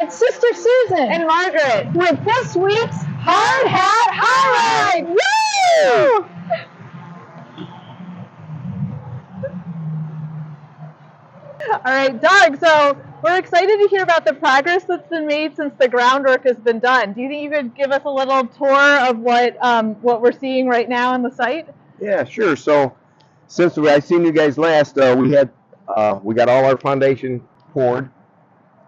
it's Sister Susan and Margaret with this week's Hard Hat Highlight. Woo! All right, Doug, so we're excited to hear about the progress that's been made since the groundwork has been done. Do you think you could give us a little tour of what we're seeing right now on the site? Yeah, sure. So since I seen you guys last, we got all our foundation poured,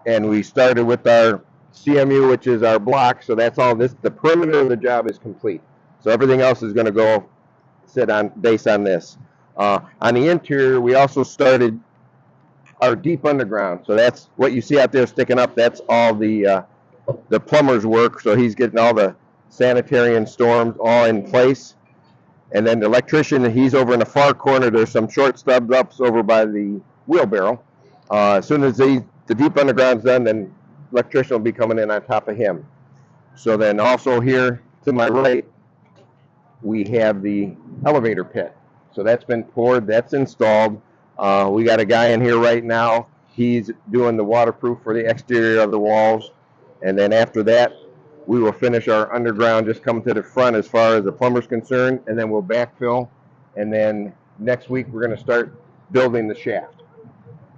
and we started with our CMU, which is our block. So that's all this. The perimeter of the job is complete. So everything else is going to go based on this. On the interior, we also started our deep underground. So that's what you see out there sticking up. That's all the plumber's work. So he's getting all the sanitary and storms all in place. And then the electrician, he's over in the far corner. There's some short stub ups over by the wheelbarrow. As soon as the deep underground's done, then electrician will be coming in on top of him. So then also here to my right, we have the elevator pit. So that's been poured, that's installed. We got a guy in here right now. He's doing the waterproof for the exterior of the walls. And then after that, we will finish our underground, just come to the front as far as the plumber's concerned, and then we'll backfill. And then next week, we're going to start building the shaft.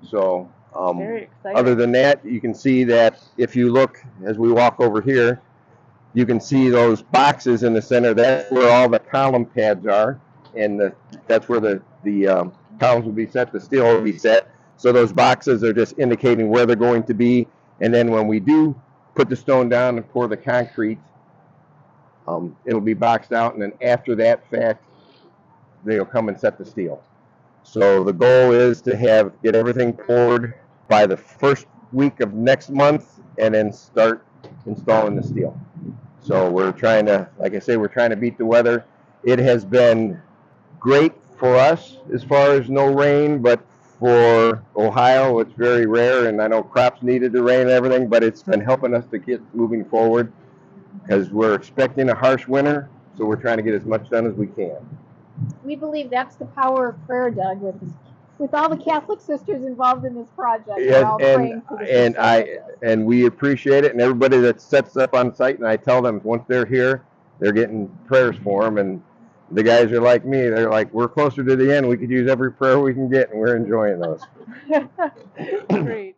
So Very exciting. Other than that, you can see that if you look as we walk over here, you can see those boxes in the center. That's where all the column pads are, and that's where the columns will be set, the steel will be set. So those boxes are just indicating where they're going to be. And then when we do put the stone down and pour the concrete, it'll be boxed out, and then after that fact, they'll come and set the steel. So the goal is to get everything poured by the first week of next month, and then start installing the steel. So we're trying to, like I say, we're trying to beat the weather. It has been great for us as far as no rain, but for Ohio, it's very rare, and I know crops needed the rain and everything, but it's been helping us to get moving forward because we're expecting a harsh winter, so we're trying to get as much done as we can. We believe that's the power of prayer, Doug, with all the Catholic sisters involved in this project. Yes, we're all praying for the and we appreciate it, and everybody that sets up on site, and I tell them once they're here, they're getting prayers for them, and the guys are like me. They're like, we're closer to the end. We could use every prayer we can get, and we're enjoying those. Great.